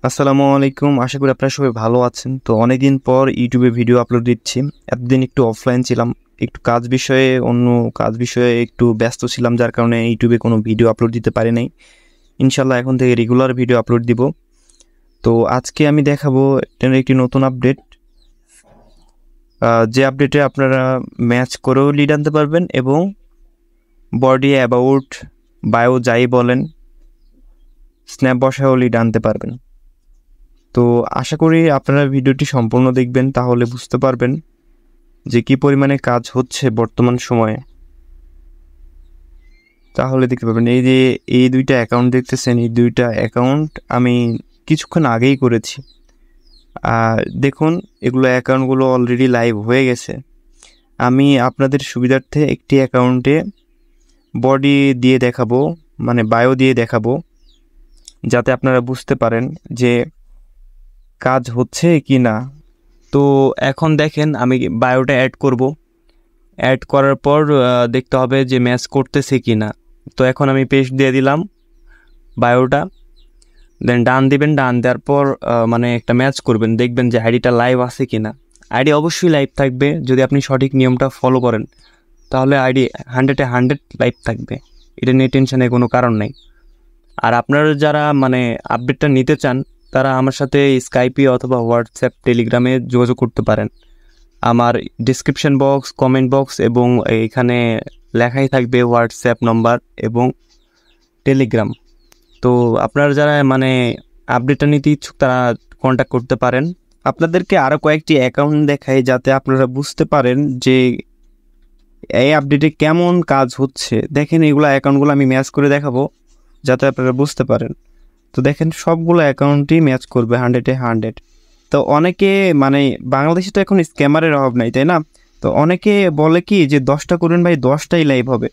আসসালামু আলাইকুম। আশা করি আপনারা সবাই ভালো আছেন। তো অনেকদিন পর ইউটিউবে ভিডিও আপলোড দিচ্ছি। এতদিন একটু অফলাইন ছিলাম। একটু কাজ বিষয়ে একটু ব্যস্ত ছিলাম, যার কারণে ইউটিউবে কোনো ভিডিও আপলোড দিতে পারি নাই। ইনশাল্লাহ এখন থেকে রেগুলার ভিডিও আপলোড দিব। তো আজকে আমি দেখাবো এটার একটি নতুন আপডেট, যে আপডেটে আপনারা ম্যাচ করেও লিড আনতে পারবেন এবং বডি অ্যাবাউট বায়ো যাই বলেন স্ন্যাপ বসায়ও লিড আনতে পারবেন। তো আশা করি আপনারা ভিডিওটি সম্পূর্ণ দেখবেন, তাহলে বুঝতে পারবেন যে কি পরিমাণে কাজ হচ্ছে বর্তমান সময়ে। তাহলে দেখতে পাবেন এই যে এই দুইটা অ্যাকাউন্ট দেখতেছেন, এই দুইটা অ্যাকাউন্ট আমি কিছুক্ষণ আগেই করেছি। আর দেখুন, এগুলো অ্যাকাউন্টগুলো অলরেডি লাইভ হয়ে গেছে। আমি আপনাদের সুবিধার্থে একটি অ্যাকাউন্টে বডি দিয়ে দেখাবো, মানে বায়ো দিয়ে দেখাবো, যাতে আপনারা বুঝতে পারেন যে কাজ হচ্ছে কি না। তো এখন দেখেন আমি বায়োটা অ্যাড করব। অ্যাড করার পর দেখতে হবে যে ম্যাচ করতেছে কি না। তো এখন আমি পেস্ট দিয়ে দিলাম বায়োটা, দেন ডান দিবেন। ডান দেওয়ার পর মানে একটা ম্যাচ করবেন, দেখবেন যে আইডিটা লাইভ আছে কি না। আইডি অবশ্যই লাইভ থাকবে, যদি আপনি সঠিক নিয়মটা ফলো করেন তাহলে আইডি 100-100 লাইভ থাকবে। এটা নিয়ে টেনশনের কোনো কারণ নেই। আর আপনারা যারা মানে আপডেটটা নিতে চান, তারা আমার সাথে স্কাইপে অথবা হোয়াটসঅ্যাপ টেলিগ্রামে যোগাযোগ করতে পারেন। আমার ডিসক্রিপশন বক্স, কমেন্ট বক্স এবং এখানে লেখাই থাকবে হোয়াটসঅ্যাপ নম্বর এবং টেলিগ্রাম। তো আপনারা যারা মানে আপডেটটা নিতে ইচ্ছুক তারা কন্ট্যাক্ট করতে পারেন। আপনাদেরকে আরও কয়েকটি অ্যাকাউন্ট দেখাই, যাতে আপনারা বুঝতে পারেন যে এই আপডেটে কেমন কাজ হচ্ছে। দেখেন এগুলো অ্যাকাউন্টগুলো আমি ম্যাচ করে দেখাবো, যাতে আপনারা বুঝতে পারেন। তো দেখেন সবগুলো অ্যাকাউন্টই ম্যাচ করবে 100-100। তো অনেকে মানে বাংলাদেশে তো এখন স্ক্যামারের অভাব নাই, তাই না? তো অনেকে বলে কি যে 10টা করবেন ভাই, 10টাই লাইভ হবে।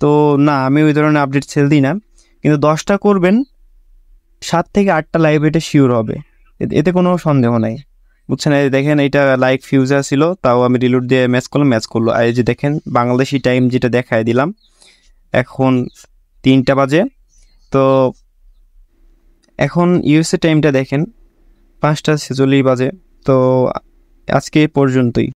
তো না, আমি ওই ধরনের আপডেট সেল দিই না, কিন্তু 10টা করবেন 7 থেকে 8টা লাইভ এটা শিওর হবে, এতে কোনো সন্দেহ নাই। বুঝছেন? এই দেখেন এটা লাইক ফিউজার ছিল, তাও আমি রিলোড দিয়ে ম্যাচ করলো। আর এই যে দেখেন বাংলাদেশি টাইম যেটা দেখায় দিলাম, এখন 3টা বাজে। তো এখন ইউএসএ টাইমটা দেখেন 5টা 46 বাজে। তো আজকে এ পর্যন্তই।